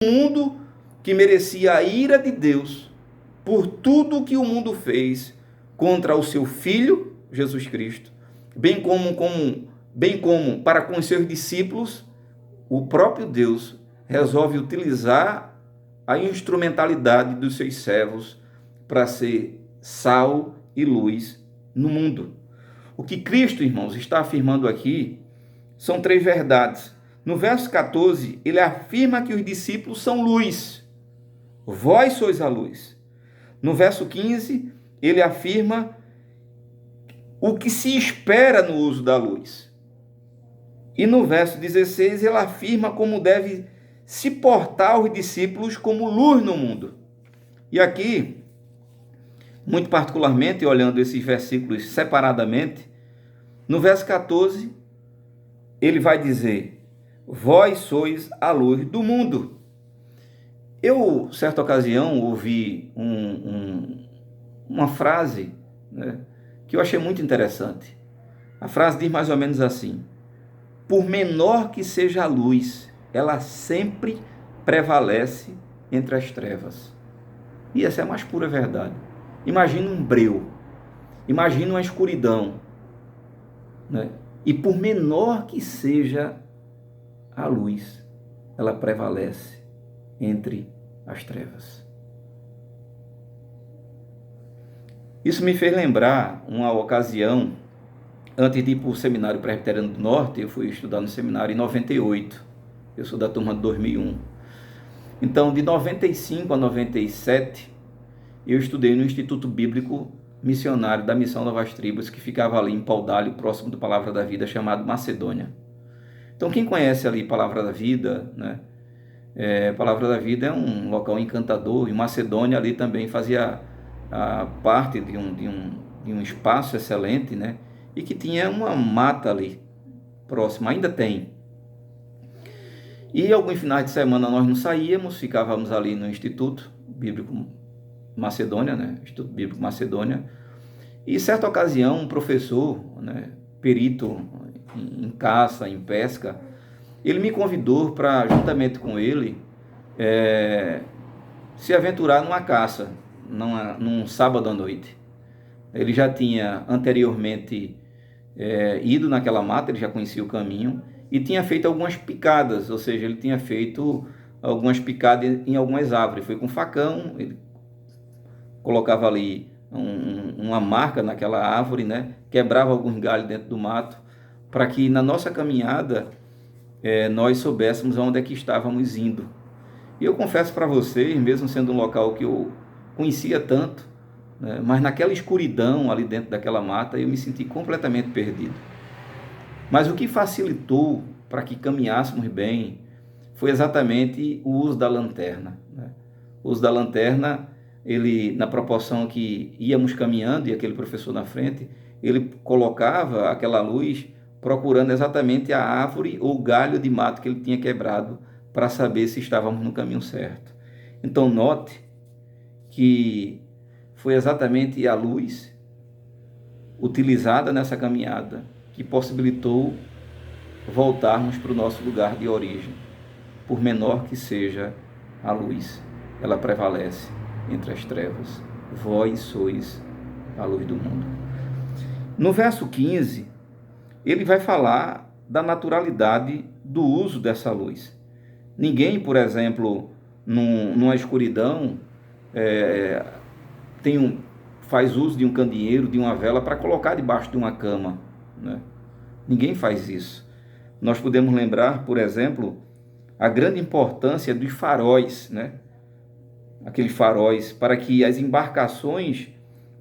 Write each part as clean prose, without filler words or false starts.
mundo que merecia a ira de Deus por tudo que o mundo fez contra o seu Filho, Jesus Cristo, bem como para com os seus discípulos, o próprio Deus resolve utilizar a instrumentalidade dos seus servos para ser sal e luz no mundo. O que Cristo, irmãos, está afirmando aqui são três verdades. No verso 14, ele afirma que os discípulos são luz. Vós sois a luz. No verso 15, ele afirma o que se espera no uso da luz. E no verso 16, ele afirma como deve se portar os discípulos como luz no mundo. E aqui, muito particularmente, olhando esses versículos separadamente, no verso 14, ele vai dizer: vós sois a luz do mundo. Eu, certa ocasião, ouvi uma frase, né, que eu achei muito interessante. A frase diz mais ou menos assim: por menor que seja a luz, ela sempre prevalece entre as trevas. E essa é a mais pura verdade. Imagina um breu, imagina uma escuridão, né? E por menor que seja a luz, ela prevalece entre as trevas. Isso me fez lembrar uma ocasião, antes de ir para o Seminário Presbiteriano do Norte. Eu fui estudar no seminário em 98, eu sou da turma de 2001. Então, de 95 a 97, eu estudei no Instituto Bíblico Missionário da Missão Novas Tribos, que ficava ali em Paudalho, próximo do Palavra da Vida, chamado Macedônia. Então, quem conhece ali Palavra da Vida, né? Palavra da Vida é um local encantador, e Macedônia ali também fazia parte de um espaço excelente, né? E que tinha uma mata ali próxima, ainda tem. E alguns finais de semana nós não saíamos, ficávamos ali no Instituto Bíblico Macedônia, né? Instituto Bíblico Macedônia. E certa ocasião, um professor, né, perito em caça, em pesca, ele me convidou para, juntamente com ele, se aventurar numa caça, num sábado à noite. Ele já tinha anteriormente ido naquela mata, ele já conhecia o caminho, e tinha feito algumas picadas, ou seja, ele tinha feito algumas picadas em algumas árvores. Foi com facão, ele colocava ali uma marca naquela árvore, né? Quebrava alguns galhos dentro do mato, para que na nossa caminhada nós soubéssemos aonde é que estávamos indo. E eu confesso para vocês, mesmo sendo um local que eu conhecia tanto, né, mas naquela escuridão ali dentro daquela mata, eu me senti completamente perdido. Mas o que facilitou para que caminhássemos bem foi exatamente o uso da lanterna, né? O uso da lanterna, ele, na proporção que íamos caminhando e aquele professor na frente, ele colocava aquela luz procurando exatamente a árvore ou galho de mato que ele tinha quebrado para saber se estávamos no caminho certo. Então note que foi exatamente a luz utilizada nessa caminhada que possibilitou voltarmos para o nosso lugar de origem. Por menor que seja a luz, ela prevalece entre as trevas. Vós sois a luz do mundo. No verso 15, ele vai falar da naturalidade do uso dessa luz. Ninguém, por exemplo, numa escuridão, faz uso de um candeeiro, de uma vela, para colocar debaixo de uma cama, né? Ninguém faz isso. Nós podemos lembrar, por exemplo, a grande importância dos faróis, né? Aqueles faróis, para que as embarcações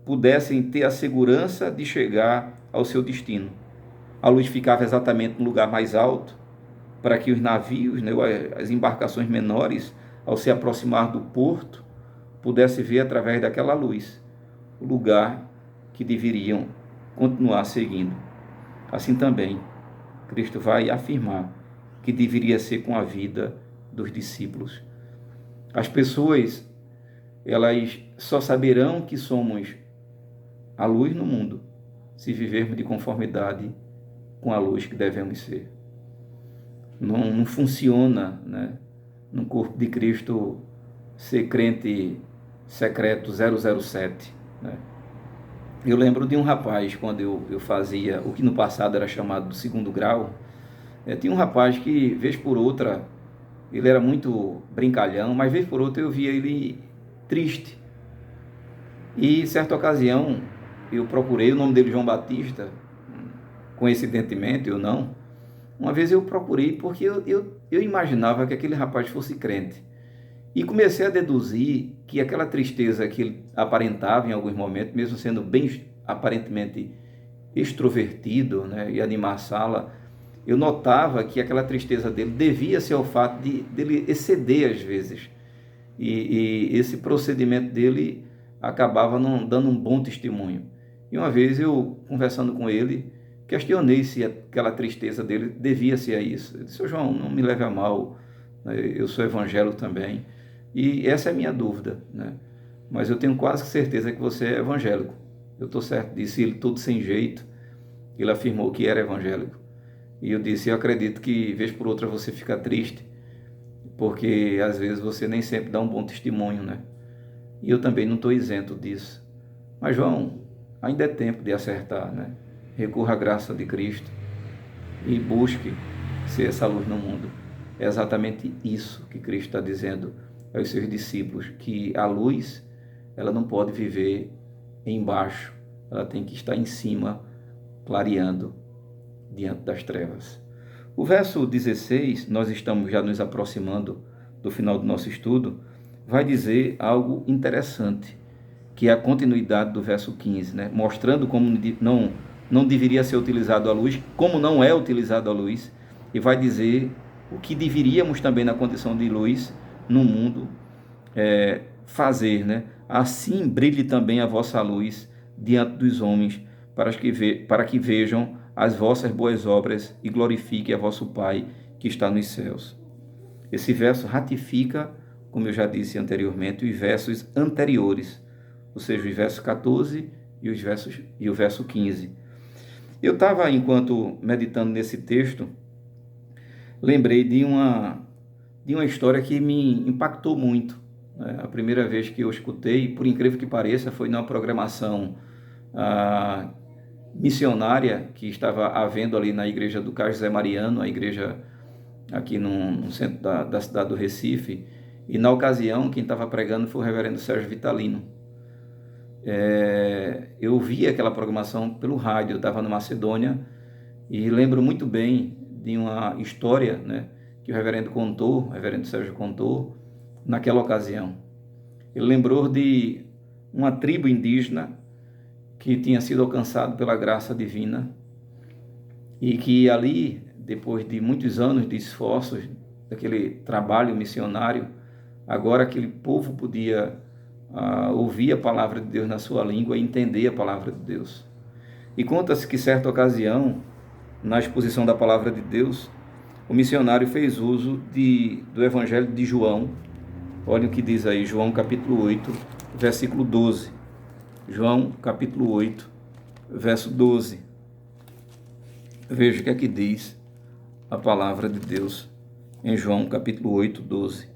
pudessem ter a segurança de chegar ao seu destino. A luz ficava exatamente no lugar mais alto, para que os navios, né, as embarcações menores, ao se aproximar do porto, pudessem ver através daquela luz o lugar que deveriam continuar seguindo. Assim também, Cristo vai afirmar que deveria ser com a vida dos discípulos. As pessoas, elas só saberão que somos a luz no mundo se vivermos de conformidade com a luz que devemos ser. Não funciona, né, no corpo de Cristo, ser crente secreto 007, né? Eu lembro de um rapaz, quando eu fazia o que no passado era chamado de segundo grau, tinha um rapaz que, vez por outra, ele era muito brincalhão, mas vez por outra eu via ele triste. E, certa ocasião, eu procurei, o nome dele João Batista, coincidentemente ou não, uma vez eu procurei porque eu imaginava que aquele rapaz fosse crente. E comecei a deduzir que aquela tristeza que ele aparentava em alguns momentos, mesmo sendo bem aparentemente extrovertido, né, e animar a sala, eu notava que aquela tristeza dele devia ser ao fato dele exceder às vezes. E esse procedimento dele acabava não dando um bom testemunho. E uma vez eu, conversando com ele, questionei se aquela tristeza dele devia ser a isso. Eu disse: João, não me leve a mal, eu sou evangélico também. E essa é a minha dúvida, né? Mas eu tenho quase certeza que você é evangélico. Eu estou certo disso. Ele, todo sem jeito, ele afirmou que era evangélico. E eu disse: eu acredito que, vez por outra, você fica triste, porque às vezes você nem sempre dá um bom testemunho, né? E eu também não estou isento disso. Mas, João, ainda é tempo de acertar, né? Recorra à graça de Cristo e busque ser essa luz no mundo. É exatamente isso que Cristo está dizendo aos seus discípulos, que a luz, ela não pode viver embaixo, ela tem que estar em cima, clareando diante das trevas. O verso 16, nós estamos já nos aproximando do final do nosso estudo, vai dizer algo interessante, que é a continuidade do verso 15, né? Mostrando como não deveria ser utilizado a luz, como não é utilizado a luz, e vai dizer o que deveríamos também na condição de luz no mundo fazer, né? Assim brilhe também a vossa luz diante dos homens, para que vejam as vossas boas obras e glorifiquem a vosso Pai que está nos céus. Esse verso ratifica, como eu já disse anteriormente, os versos anteriores, ou seja, os versos 14 e o verso 15. Eu estava, enquanto meditando nesse texto, lembrei de uma história que me impactou muito, né? A primeira vez que eu escutei, por incrível que pareça, foi numa programação missionária que estava havendo ali na igreja do Carlos José Mariano, a igreja aqui no centro da cidade do Recife, e na ocasião quem estava pregando foi o reverendo Sérgio Vitalino. Eu vi aquela programação pelo rádio, eu estava na Macedônia, e lembro muito bem de uma história, né, que o reverendo Sérgio contou naquela ocasião. Ele lembrou de uma tribo indígena que tinha sido alcançado pela graça divina e que ali, depois de muitos anos de esforços, daquele trabalho missionário, agora aquele povo podia ouvir a palavra de Deus na sua língua e entender a palavra de Deus. E conta-se que, certa ocasião, na exposição da palavra de Deus, o missionário fez uso do Evangelho de João. Olha o que diz aí, João capítulo 8, versículo 12. João capítulo 8, verso 12. Veja o que é que diz a palavra de Deus em João capítulo 8, 12.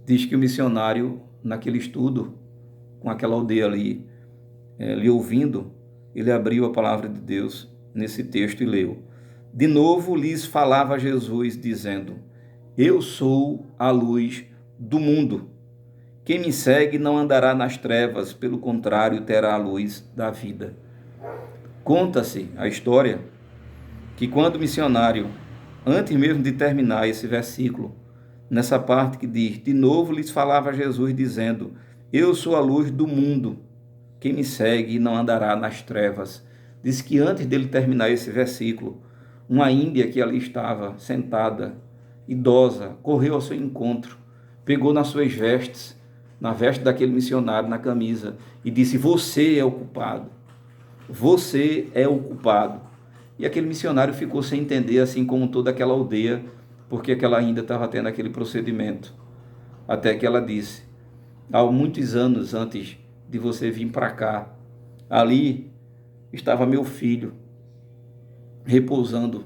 Diz que o missionário, naquele estudo, com aquela aldeia ali, lhe ouvindo, ele abriu a palavra de Deus nesse texto e leu: de novo lhes falava Jesus, dizendo: eu sou a luz do mundo. Quem me segue não andará nas trevas, pelo contrário, terá a luz da vida. Conta-se a história que quando o missionário, antes mesmo de terminar esse versículo, nessa parte que diz: de novo lhes falava Jesus, dizendo: eu sou a luz do mundo. Quem me segue não andará nas trevas. Diz que antes dele terminar esse versículo, uma índia que ali estava sentada, idosa, correu ao seu encontro, pegou nas suas vestes, na veste daquele missionário, na camisa, e disse: você é o culpado. Você é o culpado. E aquele missionário ficou sem entender, assim como toda aquela aldeia, porque aquela ainda estava tendo aquele procedimento. Até que ela disse: há muitos anos antes de você vir para cá, ali estava meu filho repousando.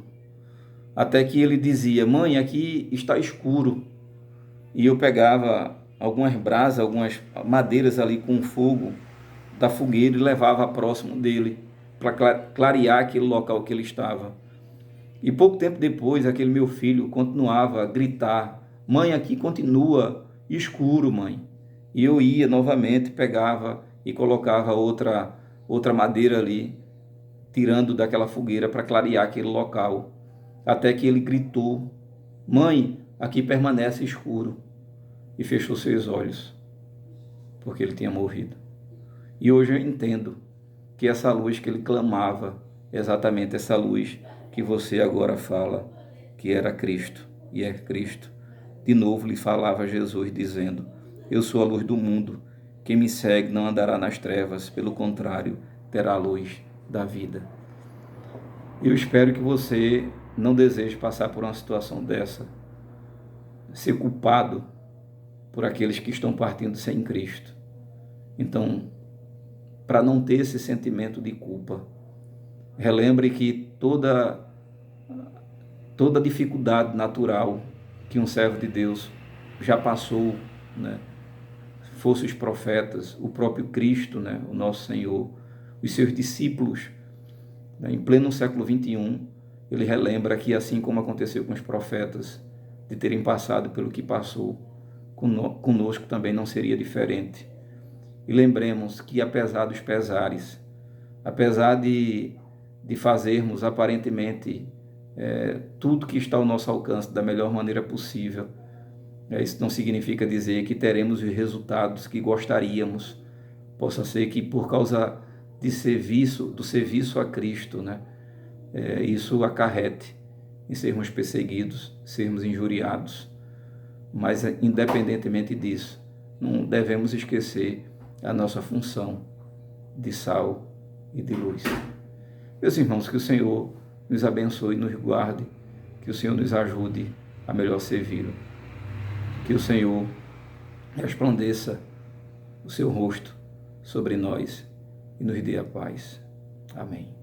Até que ele dizia: mãe, aqui está escuro. e eu pegava algumas brasas, algumas madeiras ali com fogo da fogueira e levava próximo dele para clarear aquele local que ele estava. E pouco tempo depois, aquele meu filho continuava a gritar: "Mãe, aqui continua escuro, mãe." E eu ia novamente, pegava e colocava outra madeira ali, tirando daquela fogueira para clarear aquele local, até que ele gritou: "Mãe, aqui permanece escuro." E fechou seus olhos, porque ele tinha morrido. E hoje eu entendo que essa luz que ele clamava, é exatamente essa luz que você agora fala, que era Cristo e é Cristo. De novo lhe falava Jesus dizendo: "Eu sou a luz do mundo. Quem me segue não andará nas trevas, pelo contrário, terá a luz da vida." Eu espero que você não deseje passar por uma situação dessa, ser culpado por aqueles que estão partindo sem Cristo. Então, para não ter esse sentimento de culpa, relembre que toda dificuldade natural que um servo de Deus já passou, né? Fossem os profetas, o próprio Cristo, né? O nosso Senhor, os seus discípulos, né? Em pleno século XXI, ele relembra que assim como aconteceu com os profetas, de terem passado pelo que passou, conosco também não seria diferente. E lembremos que apesar dos pesares, apesar de fazermos aparentemente tudo que está ao nosso alcance da melhor maneira possível, isso não significa dizer que teremos os resultados que gostaríamos. Possa ser que por causa do serviço a Cristo, né, isso acarrete em sermos perseguidos, sermos injuriados. Mas independentemente disso, não devemos esquecer a nossa função de sal e de luz. Meus irmãos, que o Senhor nos abençoe e nos guarde, que o Senhor nos ajude a melhor servi-lo. Que o Senhor resplandeça o seu rosto sobre nós e nos dê a paz. Amém.